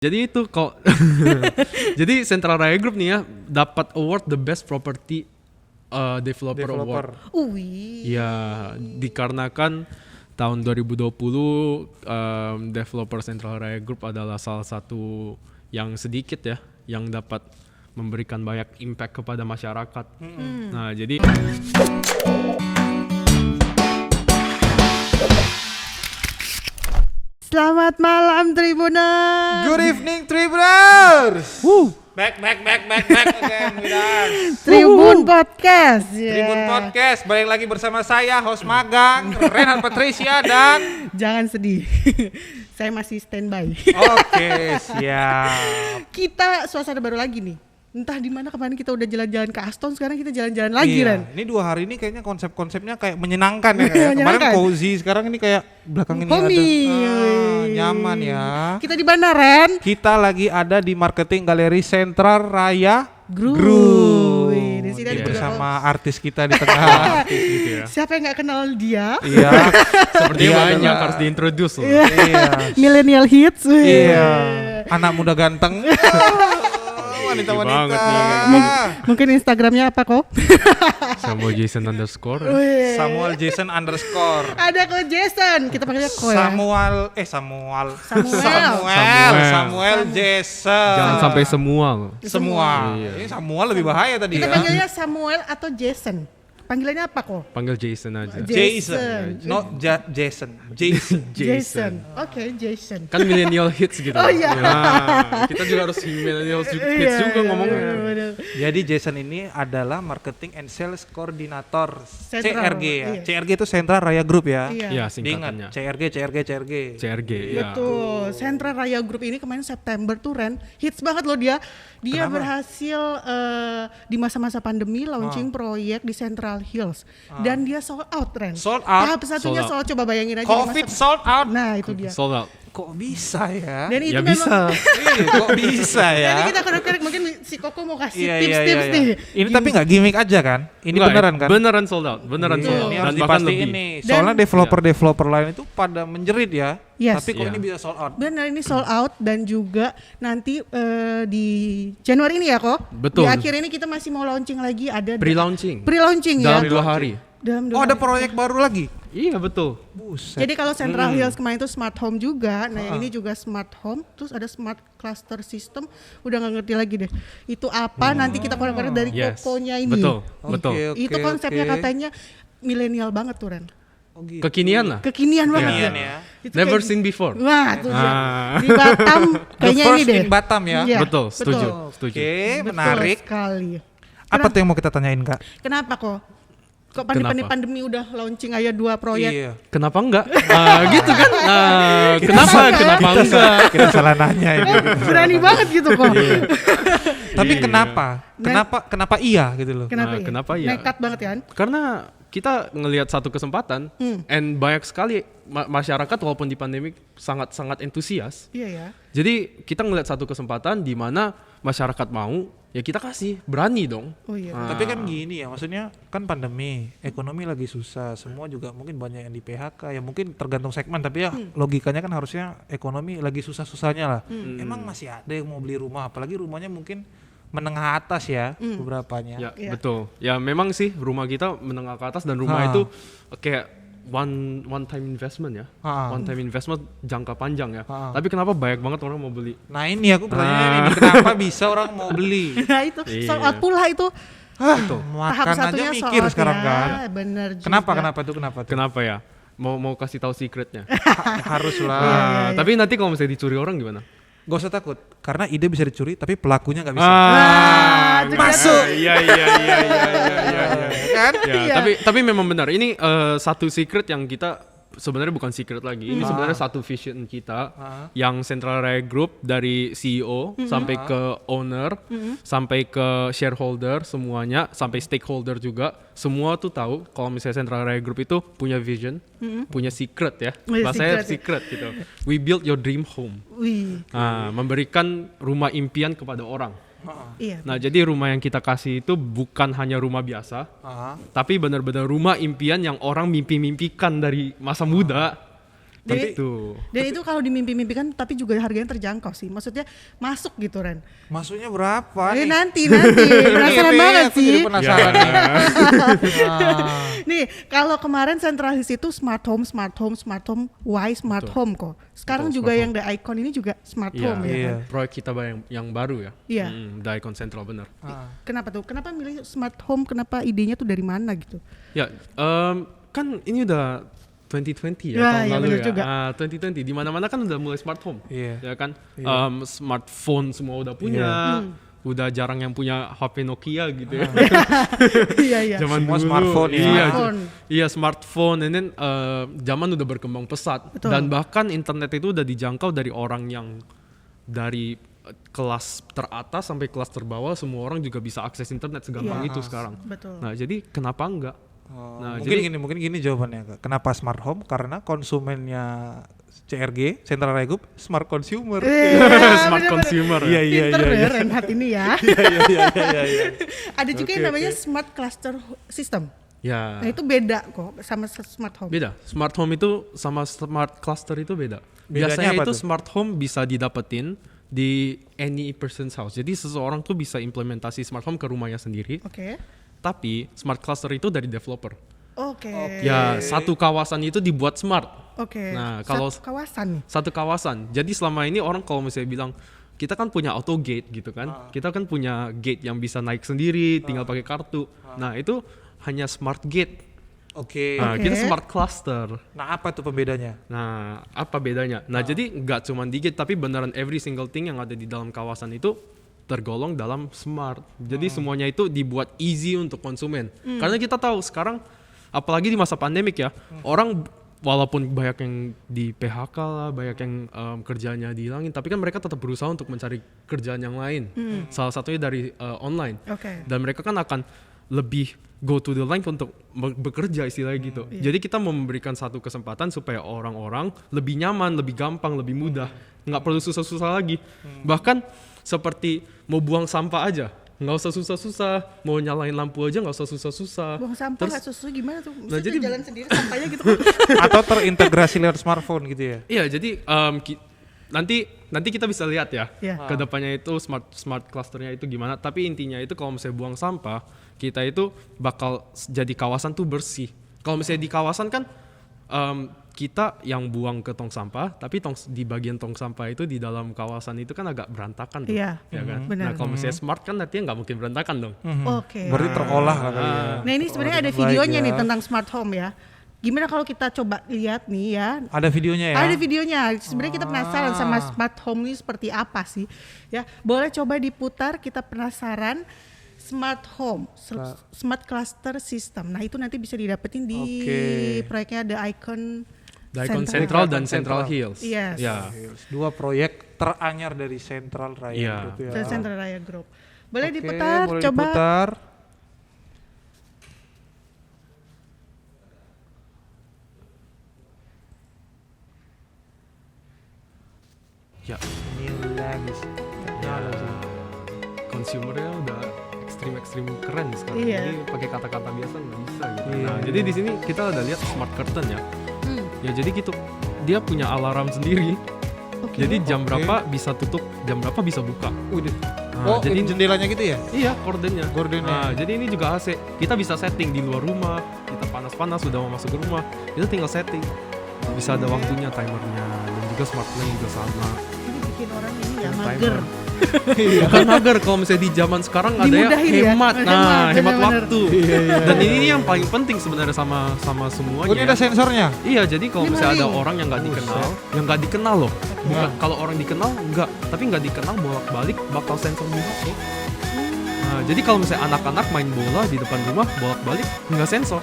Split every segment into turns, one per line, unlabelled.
Jadi itu kok. Jadi Central Raya Group nih ya dapat award the best property developer award.
Wih.
Ya, dikarenakan tahun 2020 developer Central Raya Group adalah salah satu yang sedikit ya yang dapat memberikan banyak impact kepada masyarakat. Nah, jadi
Selamat malam Tribuners.
Good evening Tribuners. Back again with us.
Tribun Podcast.
Tribun Podcast balik lagi bersama saya host magang Renhan Patricia dan
Jangan sedih. Saya masih standby.
Oke, siap.
Kita suasana baru lagi nih. Entah di mana kemarin kita udah jalan-jalan ke Aston, sekarang kita jalan-jalan lagi Ren.
Ini 2 hari ini kayaknya konsepnya kayak menyenangkan ya. Kayak. Kemarin cozy, sekarang ini kayak belakang ini
Homey.
ada nyaman ya.
Kita di mana Ren?
Kita lagi ada di Marketing Galeri Central Raya
Group. Di sini ada
bersama artis kita di tengah.
gitu ya.
Siapa yang nggak kenal dia?
Iya.
Sepertinya
Dia
banyak
adalah-
harus diintroduce loh.
Iya.
Millennial hits.
Iya. Anak muda ganteng. Wanita-wanita.
Banget nih.
Mungkin Instagramnya apa kok?
Sama Jason underscore.
Samuel Jason underscore.
Ada kok Jason. Kita panggilnya kok ya.
Samuel Jason.
Jangan sampai semua loh.
Semua.
Iya.
Ini Samuel lebih bahaya tadi
Kita
ya.
panggilnya Samuel atau Jason. Panggilannya apa kok?
Panggil Jason aja.
Jason.
Jason.
Jason. Oke, Jason.
Kan millennial hits gitu.
Oh, iya.
Nah, kita juga harus millennial hits juga ngomongnya.
Bener.
Jadi Jason ini adalah Marketing and Sales Coordinator
Sentral,
CRG ya.
iya.
CRG itu Central Raya Group ya.
Iya.
Iya,
Diingat
singkatannya.
CRG.
CRG, ya.
Betul. Central Raya Group ini kemarin September tuh Ren, hits banget loh dia. Dia
Kenapa?
berhasil di masa-masa pandemi launching proyek di Central Hills dan dia sold out Ren.
Sold out?
Tahap satunya
Sold out.
coba bayangin aja. di
COVID
masa-
sold out.
Nah itu dia.
Sold out.
Kok bisa ya?
Dan itu
Ya
memang.
bisa.
Iya, kok bisa ya?
Jadi kita korek-korek mungkin si Koko mau kasih
Iya,
tips-tips
iya.
nih.
Ini tapi nggak gimmick aja kan? Ini
Enggak,
beneran kan?
Beneran sold out. Beneran
Iya,
sold out.
ini
Dan
harus
bahkan
dipastiin
lebih.
nih.
Dan-
Soalnya developer lain itu pada menjerit ya.
Yes.
Tapi kok
Iya.
ini bisa sold out?
Benar ini sold out dan juga nanti di Januari ini ya kok.
Betul.
Di akhir ini kita masih mau launching lagi ada
Pre-launching.
pre-launching ya.
Dalam 2 hari.
Dalam
Oh,
2
ada
hari.
proyek baru lagi.
Iya, betul.
Buset.
Jadi kalau Central Hills kemarin itu smart home juga, nah yang ini juga smart home, terus ada smart cluster system, udah nggak ngerti lagi deh. Itu apa? Nanti kita korek-korek dari
Yes.
Kokonya ini.
Betul,
Oke,
betul.
oke,
Itu konsepnya
oke.
katanya milenial banget tuh Ren.
Oh, gitu.
Kekinian lah.
Kekinian banget.
Kekinian
Ren.
ya.
Itu
Never
kayak-
seen before.
Wah, tuh dia.
Ah.
Di Batam
The
kayaknya ini
first
deh.
in Batam ya.
Iya,
Betul, setuju.
betul.
Setuju.
Oke,
Betul
menarik.
sekali.
Apa tuh yang mau kita tanyain, Kak?
Kenapa kok? Kok
Kenapa?
pandemi udah launching aja 2 proyek?
Iya.
Kenapa enggak? Gitu kan? Kenapa enggak?
Kita salah nanya ini.
Berani banget gitu kok.
Tapi
Iya.
kenapa iya gitu loh.
Kenapa,
Nah,
ya?
kenapa ya?
Nekat banget kan?
Karena kita ngelihat satu kesempatan, and banyak sekali masyarakat walaupun di pandemi sangat-sangat antusias.
Iya ya.
Jadi kita ngelihat satu kesempatan di mana masyarakat mau, ya kita kasih, berani dong.
Oh iya.
Tapi kan gini ya, maksudnya kan pandemi, ekonomi lagi susah, semua juga mungkin banyak yang di PHK, ya mungkin tergantung segmen, tapi ya logikanya kan harusnya ekonomi lagi susah-susahnya lah. Emang masih ada yang mau beli rumah, apalagi rumahnya mungkin menengah atas ya, beberapanya.
Ya,
Iya.
betul. Ya memang sih rumah kita menengah ke atas dan rumah itu kayak one time investment ya.
Ha.
One time investment jangka panjang ya.
Ha.
Tapi kenapa banyak banget orang mau beli?
Nah ini aku pertanyaannya ini, kenapa bisa orang mau beli?
Nah itu
Iya.
sold out pula itu. Tahap
Makan aja
satunya sold
mikir
out
sekarang
ya.
kan.
Bener juga.
Kenapa tuh?
Kenapa ya? Mau kasih tahu secretnya.
Harus
Iya,
lah.
Tapi nanti kalau misalnya dicuri orang gimana?
Gak usah takut, karena ide bisa dicuri, tapi pelakunya nggak bisa.
Masuk.
Iya.
Kan?
Ya,
Iya.
tapi memang benar. Ini satu secret yang kita sebenarnya bukan secret lagi. Ini sebenarnya satu vision kita yang Central Raya Group dari CEO sampai ke owner, sampai ke shareholder semuanya, sampai stakeholder juga. Semua tuh tahu kalau misalnya Central Raya Group itu punya vision, punya secret ya.
Punya
Bahasanya
secret ya.
secret gitu. We build your dream home.
Wih.
Memberikan rumah impian kepada orang.
Iya.
Nah, jadi rumah yang kita kasih itu bukan hanya rumah biasa, tapi benar-benar rumah impian yang orang mimpi-mimpikan dari masa muda.
Dan itu kalau dimimpi-mimpikan tapi juga harganya terjangkau sih. Maksudnya masuk gitu Ren.
Masuknya berapa?
Nanti penasaran banget
Aku
sih.
jadi penasaran nih.
Nih, kalau kemarin sentralis itu smart home, smart home kok. Sekarang
Betul,
juga
smart
yang The Icon ini juga smart
Iya,
home ya
iya.
kan?
proyek kita yang baru ya.
Iya.
The Icon Central bener.
Kenapa tuh? Kenapa milih smart home? Kenapa idenya tuh dari mana gitu?
Ya, kan ini udah 2020 ya,
Ya,
tahun
ya,
lalu
bener
ya.
juga.
2020 di mana-mana kan udah mulai smart home.
Iya.
Ya kan? Smartphone semua udah punya. Udah jarang yang punya HP Nokia gitu ya.
Iya.
Zaman
Semua
dulu,
smartphone ya.
Iya,
Smartphone.
iya smartphone, and then zaman udah berkembang pesat.
Betul.
Dan bahkan internet itu udah dijangkau dari orang yang dari kelas teratas sampai kelas terbawah, semua orang juga bisa akses internet segampang
Iya.
itu sekarang.
Betul.
Nah, jadi kenapa enggak? Nah,
Mungkin gini jawabannya Kak. Kenapa smart home? Karena konsumennya CRG, Central Raya Group, smart consumer.
Smart consumer.
Iya, iya,
Pinter
iya,
ya
iya.
Renhat ini ya.
Iya.
Ada juga yang namanya smart cluster system.
Ya.
Nah itu beda kok sama smart home.
Beda. Smart home itu sama smart cluster itu beda.
Bedanya
Biasanya
apa
itu
tuh?
smart home bisa didapetin di any person's house. Jadi seseorang tuh bisa implementasi smart home ke rumahnya sendiri.
Oke.
Tapi smart cluster itu dari developer.
Oke.
Ya, satu kawasan itu dibuat smart.
Oke.
Nah, kalau
Satu kawasan nih.
satu kawasan. Jadi selama ini orang kalau misalnya bilang kita kan punya auto gate gitu kan. Kita kan punya gate yang bisa naik sendiri, tinggal pakai kartu. Nah, itu hanya smart gate.
Oke.
Nah,
Oke.
kita smart cluster.
Nah, apa tuh pembedanya?
Nah, apa bedanya? Nah, jadi nggak cuma di gate tapi beneran every single thing yang ada di dalam kawasan itu tergolong dalam smart. Jadi semuanya itu dibuat easy untuk konsumen. Karena kita tahu sekarang apalagi di masa pandemik ya, orang walaupun banyak yang di PHK lah, banyak yang kerjanya dihilangin, tapi kan mereka tetap berusaha untuk mencari kerjaan yang lain. Salah satunya dari online.
Oke.
Dan mereka kan akan lebih go to the line untuk bekerja istilahnya gitu. Jadi kita mau memberikan satu kesempatan supaya orang-orang lebih nyaman, lebih gampang, lebih mudah, nggak perlu susah-susah lagi. Bahkan seperti mau buang sampah aja, nggak usah susah-susah. Mau nyalain lampu aja nggak usah susah-susah.
Buang sampah
Terus-
nggak susu gimana tuh?
Nah,
Maksudnya
jadi-
jalan sendiri sampahnya gitu.
Atau terintegrasi lewat smartphone gitu ya?
Iya, jadi nanti kita bisa lihat ya
Iya.
kedepannya itu smart clusternya itu gimana. Tapi intinya itu kalau misalnya buang sampah, kita itu bakal jadi kawasan tuh bersih. Kalau misalnya di kawasan kan kita yang buang ke tong sampah, tapi di bagian tong sampah itu di dalam kawasan itu kan agak berantakan tuh.
Iya,
Ya kan?
benar.
Nah, kalau misalnya smart kan artinya nggak mungkin berantakan dong.
Oke.
Berarti terolah lah kali ya.
Nah ini sebenarnya ada
Dengan baik
videonya
ya.
nih tentang smart home ya. Gimana kalau kita coba lihat nih ya?
Ada videonya ya?
Ada videonya. Sebenarnya kita penasaran sama smart home ini seperti apa sih? Ya, boleh coba diputar. Kita penasaran smart home, smart cluster system. Nah itu nanti bisa didapetin di
Oke.
proyeknya The Icon.
The Icon Central dan
Central.
Central Hills.
Yes.
Ya.
Dua proyek teranyar dari Central Raya
Iya.
Group ya.
Dan Central Raya Group. Boleh
Oke,
diputar,
boleh
coba.
diputar.
Ya,
Ini lagi. Nyala sih.
consumernya udah ekstrim keren sekarang.
Iya.
Jadi pakai kata-kata biasa nggak bisa gitu.
Iya.
Nah, jadi di sini kita udah lihat smart curtain ya. Ya jadi gitu. Dia punya alarm sendiri.
Oke.
Jadi jam
Oke.
berapa bisa tutup, jam berapa bisa buka.
Udah.
Nah,
Oh,
jadi
jendelanya gitu ya?
iya gordennya.
Gordennya.
Nah, jadi ini juga AC. Kita bisa setting di luar rumah. Kita panas-panas sudah mau masuk ke rumah. Kita tinggal setting. Bisa ada waktunya, timernya, dan juga smart lane juga sama.
Ini bikin orang ini ya
Timer.
mager.
Bukan mager kalau misalnya di zaman sekarang ada ya
Dimudahin ya?
hemat. Nah,
Hemat,
hemat
bener-bener.
waktu. Dan ini yang paling penting sebenarnya sama semuanya.
Oh, ini ada sensornya?
Iya, jadi kalau
Ini
misalnya ada
maling.
orang yang nggak
Buset.
dikenal, yang nggak dikenal loh. Bukan kalau orang dikenal enggak, tapi nggak dikenal bolak-balik bakal sensor di HP. Nah, jadi kalau misalnya anak-anak main bola di depan rumah bolak-balik nggak sensor.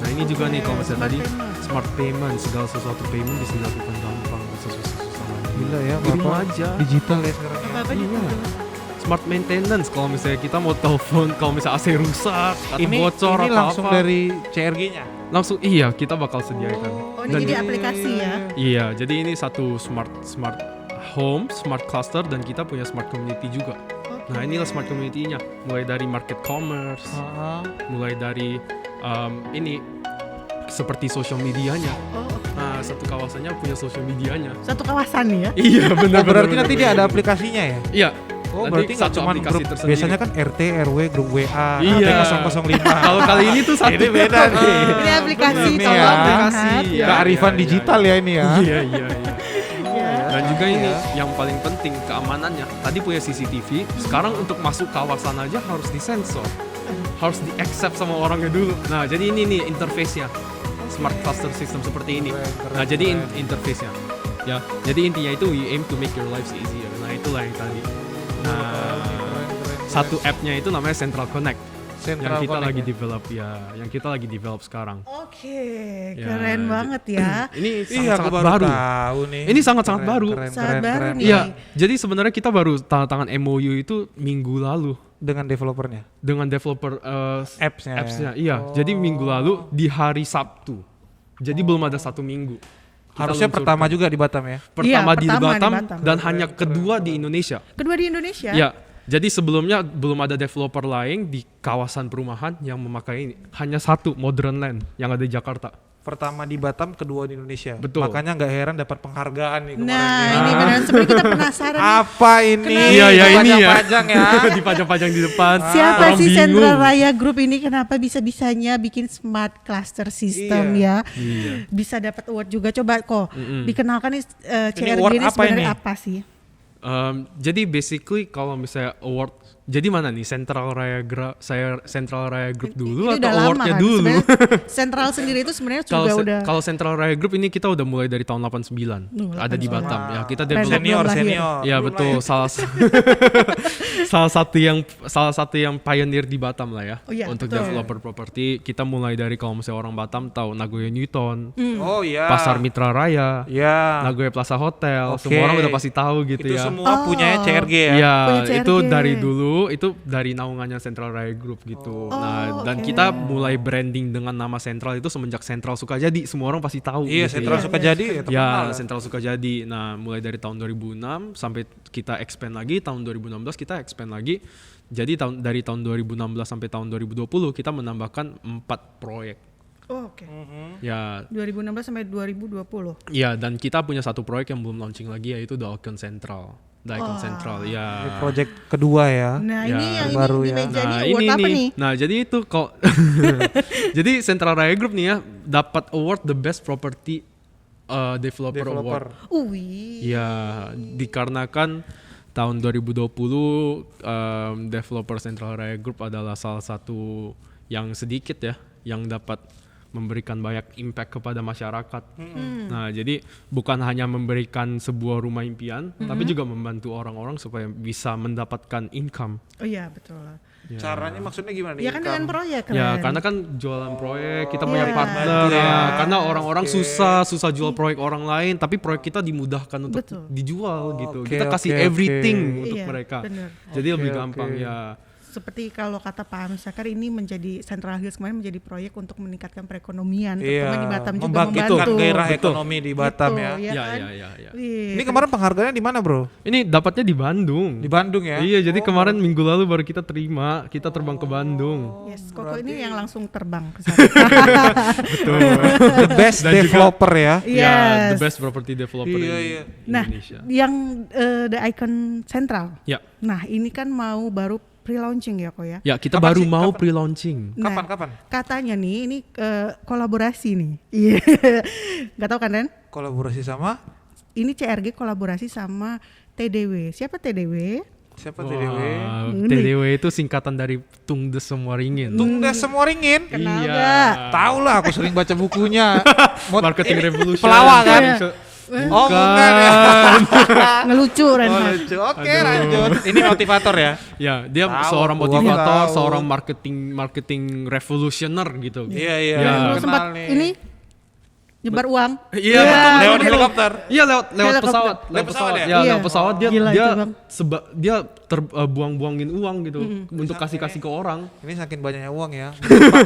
Nah, ini juga nih kalau misalnya tadi smart payment, segala sesuatu payment bisa dilakukan gampang, bisa susah-susah lagi.
Gila ya,
Di rumah
Bapak.
aja.
Digital ya sekarang.
Apa-apa
Iya.
gitu.
Smart maintenance kalau misalnya kita mau telepon, kalau misalnya AC rusak atau
Ini
bocor
ini
atau
langsung
apa,
dari CRG-nya.
langsung iya kita bakal sediakan.
Oh ini jadi aplikasi ya?
Iya, jadi ini satu smart home, smart cluster, dan kita punya smart community juga. Nah, inilah smart community-nya, mulai dari market commerce, mulai dari ini seperti social medianya. Nah, satu kawasannya punya social medianya.
Satu kawasan nih ya.
Iya, benar.
Berarti nanti dia ada aplikasinya ya?
Iya.
Oh,
Nanti
berarti nggak
satu
cuma
aplikasi
grup,
tersendiri.
biasanya kan RT, RW, grup WA,
Iya.
RT005.
Kalau kali ini tuh satu.
Ini beda nih.
Ini aplikasi
Ini
tolong
ya.
aplikasi.
lihat.
Iya.
Kearifan digital ya ini ya.
Iya. Dan juga ini
Iya.
yang paling penting keamanannya. Tadi punya CCTV, sekarang untuk masuk kawasan aja harus disensor. Harus di-accept sama orangnya dulu. Nah, jadi ini nih interface-nya. Smart cluster system seperti ini.
Keren,
Nah, jadi interface-nya. Ya, jadi intinya itu we aim to make your lives easier. Nah, itulah yang tadi. Nah, satu app-nya itu namanya Central Connect. Yang kita lagi develop yang kita lagi develop sekarang.
Oke,
Ya,
keren banget ya.
Ini
Iya, aku
sangat-sangat
baru
baru.
tahu nih.
Ini sangat-sangat
Keren,
baru.
keren,
Sangat
keren,
baru
keren.
nih.
Iya, jadi sebenarnya kita baru tanda tangan MOU itu minggu lalu
Dengan developernya,
dengan developer
apps-nya.
Iya, jadi minggu lalu di hari Sabtu. Jadi belum ada 1 minggu. Kita
Harusnya
luncurkan.
pertama juga di Batam ya.
Pertama,
Iya,
di,
pertama
Batam,
di Batam.
dan hanya kedua di Indonesia.
Kedua di Indonesia.
Ya, jadi sebelumnya belum ada developer lain di kawasan perumahan yang memakai ini. Hanya satu, Modern Land, yang ada di Jakarta.
Pertama di Batam, kedua di Indonesia.
Betul.
Makanya nggak heran dapat penghargaan nih kemarin.
Nah,
nih.
ini benar sebenarnya kita penasaran nih.
Apa ini?
Iya, iya, ini ya.
Pajang ya.
Dipajang-pajang di depan.
Siapa
Orang
sih
bingung.
Central Raya Group ini kenapa bisa-bisanya bikin smart cluster system ya?
Iya.
Bisa dapat award juga. Coba kok dikenalkan nih CRG
award
ini
apa
sebenarnya
ini?
apa sih?
Jadi basically kalau misalnya award, jadi mana nih Central Raya Group dulu
Ini
atau
udah lama
awardnya
kan?
dulu?
Sebenarnya Central sendiri itu sebenarnya
Kalau
juga udah
kalau Central Raya Group ini kita udah mulai dari tahun 89 ada di
89.
Batam ya, kita
Keren,
develop
belum lahir.
Senior.
ya
Belum
betul
lahir.
salah satu yang pioneer di Batam lah ya,
Oh iya,
untuk
betul.
developer properti. Kita mulai dari kalau misalnya orang Batam tahu Nagoya Newton,
Oh iya.
Pasar Mitra Raya,
Iya.
Nagoya Plaza Hotel,
Oke.
semua orang udah pasti tahu gitu
Itu
ya.
semua punyanya CRG ya.
Iya,
Punya
itu
CRG.
dari dulu, itu dari naungannya Central Raya Group gitu. Nah, dan
oke.
kita mulai branding dengan nama Central itu semenjak Central Sukajadi, semua orang pasti tahu.
Iya,
gitu
Sentral
ya.
Sukajadi ya terkenal.
Ya,
ya.
Central Sukajadi. Nah, mulai dari tahun 2006 sampai kita expand lagi, tahun 2016 kita expand lagi. Jadi dari tahun 2016 sampai tahun 2020 kita menambahkan 4 proyek.
Oh, oke.
Ya,
2016 sampai 2020.
ya, dan kita punya satu proyek yang belum launching lagi, yaitu The Icon Central. The Icon Central, ya.
Ini project kedua ya.
Nah,
Ya,
ini yang
baru
ini di
ya.
meja ini
Nah,
award apa nih?
Nah, jadi itu kok jadi Central Raya Group nih ya dapat award the best property developer award.
Wih.
Ya, dikarenakan tahun 2020 developer Central Raya Group adalah salah satu yang sedikit ya yang dapat memberikan banyak impact kepada masyarakat. Nah, jadi bukan hanya memberikan sebuah rumah impian, tapi juga membantu orang-orang supaya bisa mendapatkan income.
Oh iya, betul.
Caranya maksudnya gimana nih?
Ya kan dengan proyek kan.
Ya, karena kan jualan proyek, kita punya
Iya.
partner
Bantu
ya.
ya.
Karena orang-orang susah jual proyek orang lain, tapi proyek kita dimudahkan untuk
Betul.
dijual gitu.
Oke,
Kita kasih
oke,
everything
oke.
untuk
Iya,
mereka.
bener.
Jadi
Oke,
lebih
oke.
gampang ya.
Seperti kalau kata Pak Ahmad Syakar, ini menjadi Central Hills kemarin menjadi proyek untuk meningkatkan perekonomian, terutama di Batam juga
membangkitkan
membantu.
gairah
Betul.
ekonomi di Batam
Gitu,
ya.
ya
Ya,
kan?
ya.
Wih,
Ini kemarin penghargaannya di mana, Bro?
Ini dapatnya di Bandung.
Di Bandung ya.
Iya, jadi kemarin minggu lalu baru kita terima, kita terbang ke Bandung.
yes, Koko ini yang langsung terbang ke sana.
The best
Dan juga-
developer ya.
Ya, the
Yes.
best property developer
Iya,
di
iya.
Nah,
Indonesia.
yang The Icon Central.
Ya.
Nah, ini kan mau baru pre-launching ya kok ya.
Ya, kita
Kapan
baru
sih?
mau
Kapan?
pre-launching.
Nah,
Kapan?
katanya nih ini kolaborasi nih. Iya. Gak tau kan Ren?
Kolaborasi sama
Ini CRG kolaborasi sama TDW. Siapa TDW?
siapa
Wah,
TDW?
TDW itu singkatan dari Tungdes Semua Ringin.
Tungdes semua ringin.
Kenal
Iya.
gak?
Tahu lah, aku sering baca bukunya.
Marketing Revolution.
Pelawak kan? Oh, bukan ya.
Ngelucu
Oh,
Renhat.
lucu. Oke, lanjut. Ini motivator ya.
Ya, dia
Tahu,
seorang
gua
motivator,
tahu.
seorang marketing revolutioner gitu.
Iya,
Ya.
kenal
Lu sempat
nih.
ini nyebar uang.
Iya, betul.
Lewat
betul.
helikopter.
Iya, lewat
Helikopter.
pesawat.
Lewat pesawat ya?
Ya,
Iya.
lewat pesawat dia
Gila
dia
itu, Bang.
dia buang-buangin uang gitu untuk kasih ke orang.
Ini saking banyaknya uang ya.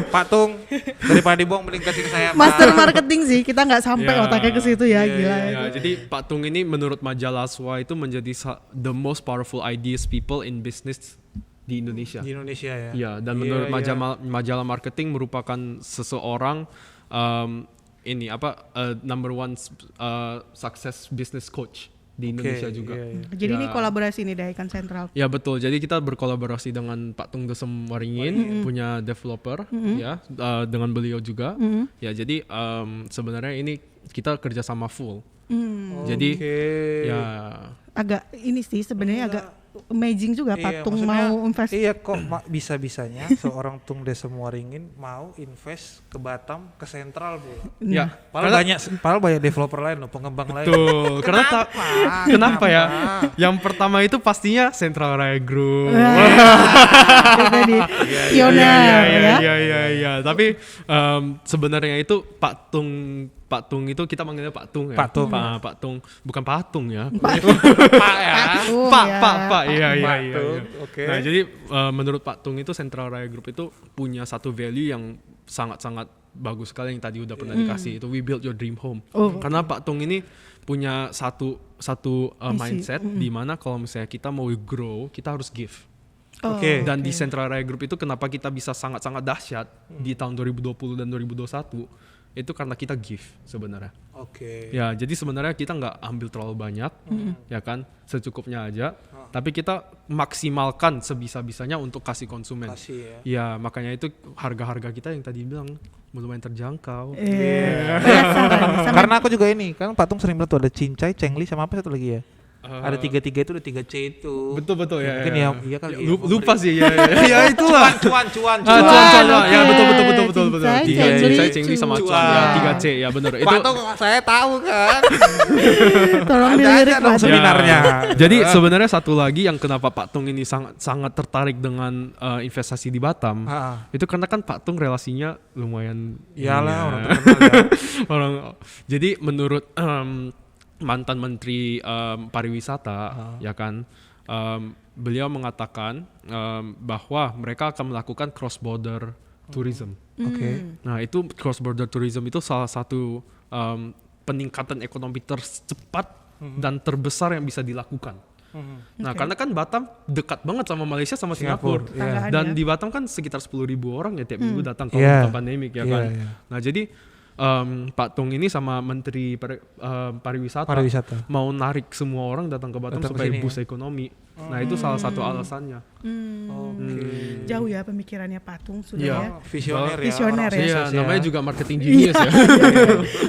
Pak Tung, daripada dibuang mending kasih ke saya. Pak.
Master marketing sih, kita nggak sampai
Ya.
otaknya ke situ ya,
Iya,
gila.
Ya, jadi Pak Tung ini menurut majalah SWA itu menjadi the most powerful ideas people in business di Indonesia.
Di Indonesia ya.
Ya, dan
Iya,
menurut
iya.
majalah marketing merupakan seseorang ini apa number one success business coach di Indonesia juga.
Jadi
Ya.
ini kolaborasi nih dari Icon Central.
Ya betul. Jadi kita berkolaborasi dengan Pak Tung Desem Waringin punya developer ya dengan beliau juga. Ya jadi sebenarnya ini kita kerjasama full. Jadi ya
Agak ini sih sebenarnya agak amazing juga Patung
maksudnya,
mau invest.
Iya kok bisa-bisanya seorang Tung Desem Waringin mau invest ke Batam, ke Sentral, Bu.
ya
Padahal banyak developer lain loh, pengembang lain.
betul. Karena kenapa ya? Yang pertama itu pastinya Central Raya Group.
Jadi pioner ya.
Iya. Tapi sebenarnya itu Pak Tung itu kita manggilnya Pak Tung ya.
Pak Tung.
Pak Tung, bukan Patung ya.
Pak ya.
Patung,
Pak. Iya.
Oke.
Nah, jadi menurut Pak Tung itu Central Raya Group itu punya satu value yang sangat-sangat bagus sekali yang tadi udah pernah dikasih itu we build your dream home. Karena Pak Tung ini punya satu mindset di mana kalau misalnya kita mau grow, kita harus give.
Oke.
Dan di Central Raya Group itu kenapa kita bisa sangat-sangat dahsyat di tahun 2020 dan 2021 itu karena kita give sebenarnya.
Oke.
Ya, jadi sebenarnya kita nggak ambil terlalu banyak, ya kan, secukupnya aja. Tapi kita maksimalkan sebisa-bisanya untuk kasih konsumen.
Kasih ya.
Ya, makanya itu harga-harga kita yang tadi bilang lumayan terjangkau.
Karena aku juga ini kan Patung sering bilang tuh ada cincai, cengli sama apa satu lagi ya? Ada 3 itu, ada 3C itu.
Betul ya.
Mungkin ya, iya kali. ya.
Lupa sih ya. Ya itulah.
Cuan.
Cuan.
oke.
Ya betul.
Cincai,
3
cengli,
cengli sama
cuan.
cuan. Ya 3C ya benar. Itu
Patung saya tahu kan.
Tolong
Ada
dilirik
aja dong
Pak.
seminarnya.
Jadi sebenarnya satu lagi yang kenapa Pak Tung ini sangat tertarik dengan investasi di Batam, itu karena kan Pak Tung relasinya lumayan.
Iyalah,
ini
orang terkenal ya.
Jadi menurut mantan Menteri Pariwisata, ya kan, beliau mengatakan bahwa mereka akan melakukan cross border tourism.
Oke.
Nah itu cross border tourism itu salah satu peningkatan ekonomi tercepat dan terbesar yang bisa dilakukan. Nah karena kan Batam dekat banget sama Malaysia sama Singapura.
Tetanggaan
Dan
ya.
di Batam kan sekitar 10.000 orang ya tiap minggu datang kalau
Iya.
bukan pandemik ya kan.
Iya.
Nah jadi Pak Tung ini sama Menteri Pariwisata mau narik semua orang datang ke Batam
Datang ke
supaya
sini
boost ekonomi. Nah itu salah satu alasannya.
Jauh ya pemikirannya Patung sudah
Iya.
ya.
Visioner ya.
Visioner
orang
ya.
Iya,
sukses ya.
namanya juga marketing genius ya.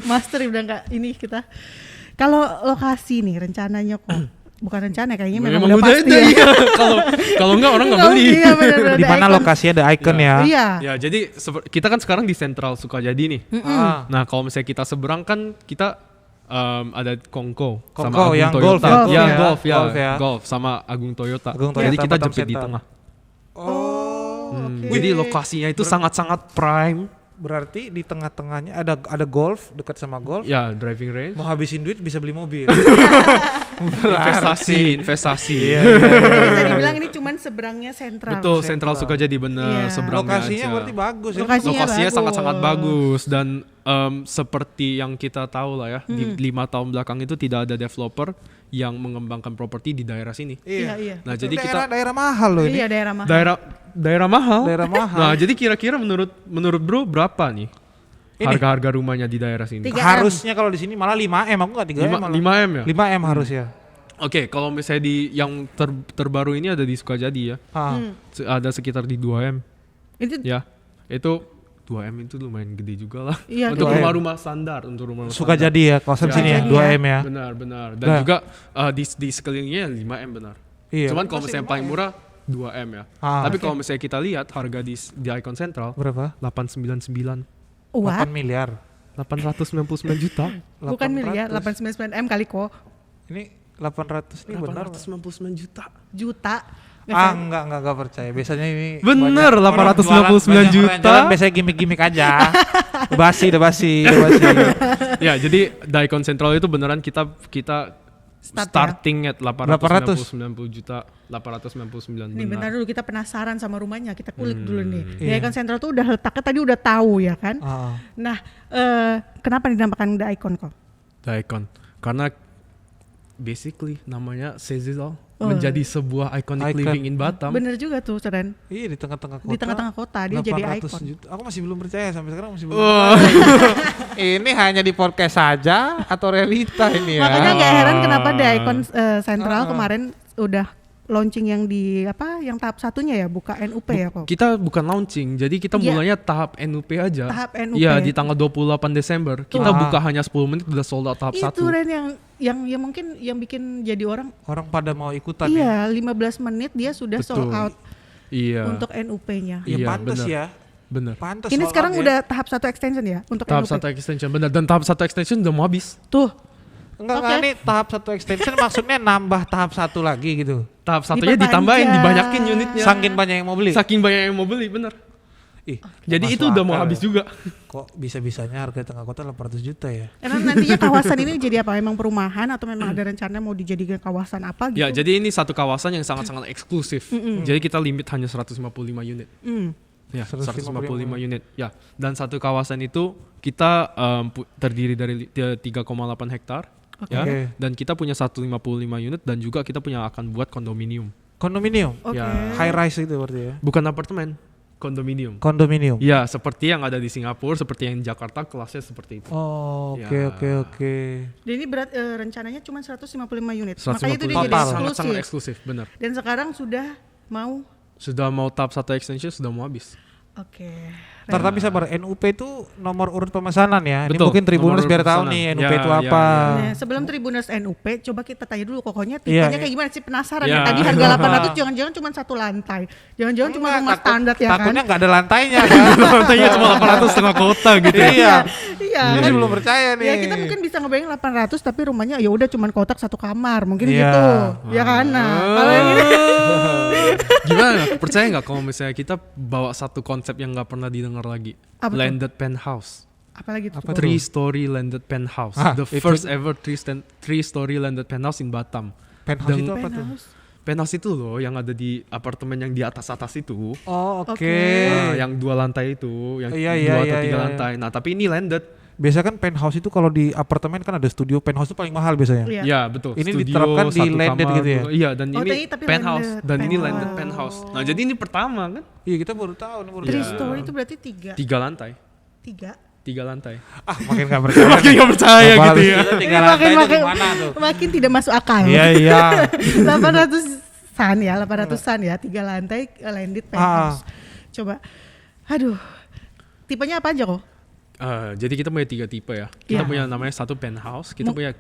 Master udah nggak ini kita. Kalau lokasi nih rencananya kok bukan rencana kayaknya memang udah pasti ya.
iya. Kalau enggak orang nggak beli.
Iya benar-benar.
Di mana lokasinya ada icon ya?
Iya.
Ya jadi kita kan sekarang di Sentral Sukajadi nih. Nah kalau misalnya kita seberang kan kita ada Kongko sama Agung
yang
Toyota.
golf
ya?
Ya,
Golf
golf
ya.
golf sama Agung Toyota.
Agung
Jadi
Toyota,
kita
Batam
jepit di
Center.
tengah.
Oke.
Jadi lokasinya itu sangat-sangat prime.
Berarti di tengah-tengahnya ada golf, dekat sama golf.
Ya driving range.
Mau habisin duit bisa beli mobil.
Investasi.
Iya.
Bisa dibilang ini cuman seberangnya sentral.
Betul, Sentral Sukajadi bener
Iya.
seberangnya
Lokasinya
aja.
berarti bagus ya.
Lokasinya
Lokasinya
bagus.
sangat-sangat bagus dan seperti yang kita tahu lah ya di 5 tahun belakang itu tidak ada developer yang mengembangkan properti di daerah sini.
Iya.
Nah
Itu
jadi kita
daerah mahal loh ini.
Iya daerah mahal.
daerah mahal.
Daerah mahal.
Nah jadi kira-kira menurut bro berapa nih
Ini.
harga-harga rumahnya di daerah sini?
3M.
Harusnya kalau di sini malah 5M, aku enggak 3M malah.
5M ya?
5M harus ya.
Oke, kalau misalnya di yang terbaru ini ada di Sukajadi ya, ada sekitar di 2M
Itu
ya. Itu 2M itu lumayan gede juga lah.
Iya,
untuk
2M.
rumah-rumah standar, untuk rumah
Suka jadi ya kawasan
Ya.
sini ya,
Sukajadi ya.
2M ya.
Benar. Dan
Nah.
juga di sekelilingnya 5M benar.
Iya.
Cuman kalau misalnya paling murah 2M ya. Tapi kalau misalnya kita lihat harga di Icon Central
Berapa?
899
what?
8 miliar.
899 juta.
Bukan miliar, 899 M kali kok.
Ini 800 ini benar.
899 juta.
Juta.
Enggak percaya. Biasanya ini
Bener,
banyak orang
899
jualan-
juta.
banyak orang jualan biasanya gimmick-gimmick aja. Udah basi.
Ya, jadi di Icon Central itu beneran kita starting at 899 juta, 899
Nih bentar
benar.
dulu kita penasaran sama rumahnya, kita kulik dulu nih. Di Icon Central tuh udah letaknya tadi udah tahu ya kan. Nah, kenapa dinamakan The Icon kok?
The Icon. Karena basically namanya says it all. Menjadi sebuah iconic
Icon.
living in Batam.
Bener juga tuh, Ren.
Iya di tengah-tengah kota.
Di tengah-tengah kota dia jadi
800
ikon.
juta. Aku masih belum percaya sampai sekarang masih belum. Ini hanya di podcast saja atau realita ini ya?
Makanya nggak heran kenapa The Icon Central kemarin udah launching yang di yang tahap satunya ya, buka NUP ya kok.
Kita bukan launching, jadi kita
Iya.
mulanya tahap NUP aja.
Tahap NUP.
Iya, di tanggal 28 Desember. Kita buka hanya 10 menit udah sold out tahap
Itu
1.
Ren yang mungkin yang bikin jadi orang
Orang pada mau ikutan ya.
iya 15 menit dia sudah sold out
Iya.
untuk NUP-nya.
Ya
Iya,
pantas
bener.
ya.
Bener.
Pantas.
Ini
sold
sekarang
out ya.
udah tahap 1 extension ya untuk
Tahap
NUP.
1 extension, bener. Dan tahap 1 extension udah mau habis.
Tuh,
Enggak,
Oke.
nih tahap 1 extension maksudnya nambah tahap 1 lagi gitu.
Tahap satunya
Diperpanjang.
ditambahin, dibanyakin unitnya.
Saking banyak yang mau beli.
Saking banyak yang mau beli, bener.
Ih,
Jadi
masuk
itu udah mau
akal
habis
ya.
juga.
Kok bisa-bisanya harga tengah kota 800 juta ya?
emang nantinya kawasan ini jadi apa? Emang perumahan atau memang ada rencana mau dijadikan kawasan apa gitu?
Ya, jadi ini satu kawasan yang sangat-sangat eksklusif. Jadi kita limit hanya 155 unit. Ya, 155 unit. Ya, dan satu kawasan itu kita terdiri dari 3,8 hektar. Ya,
Oke.
dan kita punya 155 unit dan juga kita punya akan buat kondominium.
Kondominium?
Oke.
Ya.
High rise itu berarti ya?
Bukan apartemen, kondominium.
Kondominium?
Ya, seperti yang ada di Singapura, seperti yang di Jakarta kelasnya seperti itu.
Oh, oke
Ya.
oke.
Dan ini berat rencananya cuma 155 unit.
155
Makanya itu dia jadi
Total.
eksklusif.
sangat eksklusif, benar.
Dan sekarang sudah mau
Sudah mau tahap 1 extension, sudah mau habis.
oke.
Ntar tapi sabar, NUP itu nomor urut pemesanan ya? Ini
Betul,
mungkin Tribuners
nomor
biar
urut
tahu
pemesanan.
nih NUP
Ya,
itu
ya,
apa.
Nah, sebelum Tribuners NUP, coba kita tanya dulu kokonya
Iya,
tipenya
iya.
kayak gimana sih, penasaran
Iya.
ya. Tadi harga 800 jangan-jangan cuma satu lantai. Jangan-jangan cuma
Enggak,
rumah standar ya kan?
Takutnya nggak ada lantainya kan?
Lantainya cuma 800 setengah kota gitu.
Iya.
Iya.
Ini
kan?
belum percaya nih.
Ya kita mungkin bisa ngebayangin 800 tapi rumahnya ya udah cuman kotak satu kamar, mungkin
Iya.
gitu. Ya kan? Nah, kalau yang ini
Gimana? Percaya nggak kalau misalnya kita bawa satu konsep yang nggak pernah didengar lagi?
Apa tuh?
Landed penthouse.
apalagi tuh.
Apa tuh?
3-story landed penthouse.
Ah,
The
itu-
first ever 3-story landed penthouse in Batam.
Penthouse
Dan-
itu apa tuh?
Penthouse.
Penthouse itu loh yang ada di apartemen yang di atas-atas itu.
Oh, oke.
Oke.
Yang 2 lantai itu, yang
Iya,
2
iya,
atau
iya,
3
iya.
lantai. Nah, tapi ini landed.
Biasa kan penthouse itu kalau di apartemen kan ada studio, penthouse itu paling mahal biasanya.
Iya.
Ya, betul.
Ini
Studio,
diterapkan di
satu
landed
kamar,
gitu ya?
Iya, dan
Oh,
ini
tapi
penthouse
landed,
dan ini
penthouse.
landed penthouse. Nah, jadi ini pertama kan?
Iya, kita baru tahu nih, baru
Three
tahu.
story itu berarti 3.
3 lantai.
3.
3 lantai.
Ah, makin nggak percaya.
Makin nggak percaya
Apalagi
gitu ya.
kita Tiga lantai itu gimana tuh?
makin tidak masuk akal.
Iya, iya.
800-an ya, 800-an ya, 3 lantai landed penthouse. Coba. Aduh. Tipenya apa aja kok?
Jadi kita punya 3 tipe ya. Kita
Iya.
punya namanya satu penthouse, kita punya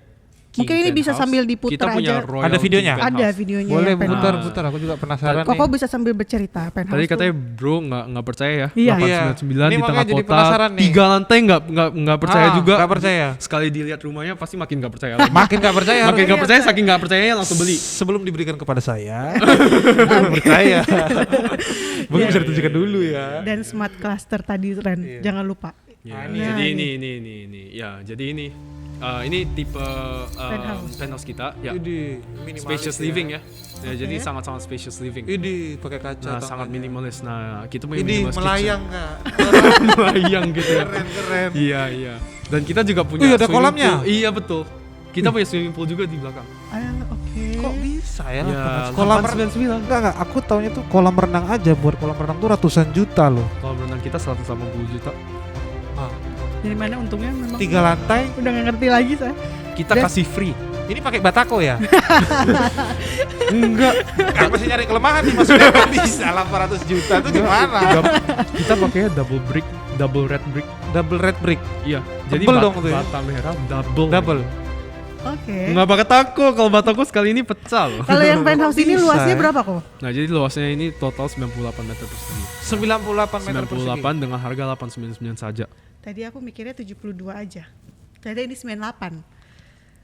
mungkin ini bisa
penthouse,
sambil diputar
kita punya
aja.
Royal
Ada videonya?
King penthouse.
Ada videonya.
Boleh
yang penthouse.
putar-putar, aku juga penasaran
Koko
nih.
bisa sambil bercerita penthouse.
Tadi
tuh.
katanya bro nggak percaya ya.
Iya.
899
Ini
di tengah
makanya jadi
kota.
penasaran nih.
3 lantai nggak percaya juga.
Nggak percaya.
Sekali dilihat rumahnya pasti makin nggak percaya lagi.
Makin nggak percaya.
Makin
harusnya.
nggak percaya, saking nggak percayanya langsung beli.
Sebelum diberikan kepada saya, percaya. Mungkin bisa ditunjukkan dulu ya.
Dan smart cluster tadi Ren,
Iya.
jangan lupa.
Ya,
ini
jadi
ya.
ini. Ya, jadi ini tipe penthouse kita. Ya,
Ini minimalis
spacious
ya.
living ya. Ya,
Oke.
jadi sangat-sangat spacious living.
Ini pakai kaca.
Nah,
tangannya.
sangat minimalis. Nah, kita punya
Ini
minimalis
melayang kak.
kitchen. Melayang gitu ya.
Keren.
Iya. Dan kita juga punya
Iya, ada
swimming
kolamnya.
pool. Iya, betul. Kita punya swimming pool juga di belakang.
Oke.
Kok bisa ya?
Ya,
Kolam
899.
Enggak. Aku taunya tuh kolam renang aja. Buat kolam renang tuh ratusan juta loh.
Kolam renang kita 180 juta.
Dari mana untungnya memang
3 lantai.
udah nggak ngerti lagi saya.
Kita
Dan-
kasih free.
Ini pakai batako ya?
Enggak.
Kan masih nyari kelemahan nih maksudnya. Nggak bisa 800 juta tuh gimana?
Kita pakainya double red brick.
Double red brick.
Iya. Jadi
Tebel dong tuh ya?
bata merah double.
Double.
Oke.
Enggak pakai tako. Kalau bataku sekali ini pecah loh.
Kalau yang penthouse ini
Bisa,
luasnya
ya?
berapa kok?
Nah, jadi luasnya ini total 98 meter persegi.
98 meter persegi.
98 dengan harga 899 saja.
Tadi aku mikirnya 72 aja. Ternyata ini 98.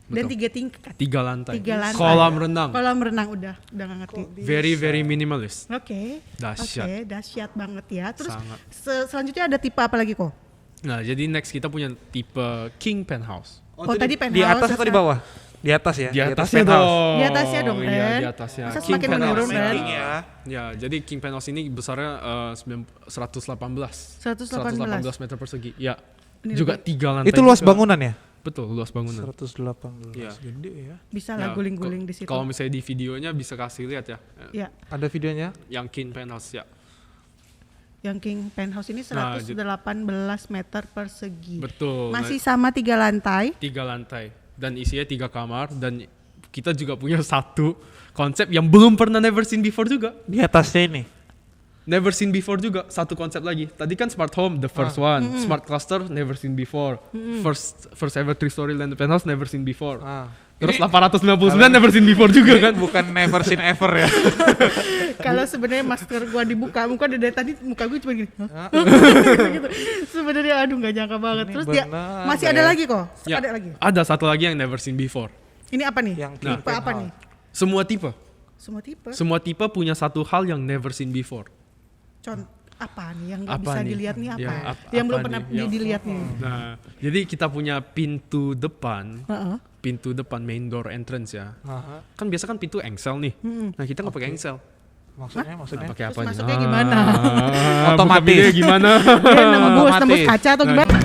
Dan
Betul.
3 tingkat.
3 lantai.
3 lantai.
Kolam renang.
Kolam renang udah nggak ngerti.
Very minimalist.
Oke.
Dahsyat.
Oke, dahsyat banget ya. Terus
Sangat.
selanjutnya ada tipe apa lagi kok?
Nah, jadi next kita punya tipe King Penthouse.
Oh,
itu
tadi
Di
penthouse,
atas atau di bawah? Di atas ya?
Di atasnya
penthouse.
dong.
Di atasnya dong,
Iya,
Ren.
di atasnya.
Masa
King
semakin
Penthouse.
menurun, Ren?
King ya.
Ya, jadi King Penthouse ini besarnya 118
118.
meter persegi. Ya.
Ini
Juga
lebih-
3 lantai.
Itu luas
juga.
bangunan ya?
Betul, luas bangunan.
118.
Iya.
Gede ya.
Bisa
Ya,
lah guling-guling di situ.
Kalau misalnya di videonya bisa kasih lihat ya.
Ya,
Ada videonya?
Yang King Penthouse ya.
yang King Penthouse ini
Nah,
118 meter persegi.
Betul.
Masih sama 3 lantai.
3 lantai dan isinya 3 kamar dan kita juga punya satu konsep yang belum pernah never seen before juga.
Di atasnya ini.
Never seen before juga, satu konsep lagi. Tadi kan smart home, the first one. Smart cluster, never seen before. First ever 3-story land penthouse, never seen before. Terus 899 never seen before juga kan.
Bukan never seen ever ya.
Kalau sebenarnya masker gua dibuka, muka dari tadi muka gua cuma gini. Hah? Gitu. Sebenarnya aduh nggak nyangka banget.
Ini
Terus dia
benar,
masih ada
ya.
lagi kok.
Ya,
Ada lagi.
ada satu lagi yang never seen before.
Ini apa nih?
Yang
Tipe apa nih?
Semua tipe.
Semua tipe.
Semua tipe punya satu hal yang never seen before.
Contoh apa nih yang nggak
Apa
bisa
nih?
dilihat nih apa?
Ya,
yang belum
apa
pernah
nih?
dilihat nih.
Nah, jadi kita punya pintu depan.
Heeh.
Pintu depan main door entrance ya.
Aha.
Kan biasa kan pintu engsel nih. Nah, kita nggak pakai engsel.
Maksudnya
Nah, pakai
Terus
apa nih?
masuknya gimana?
Buka
Otomatis.
pintunya gimana?
Dia nembus
Otomatis.
kaca atau gimana?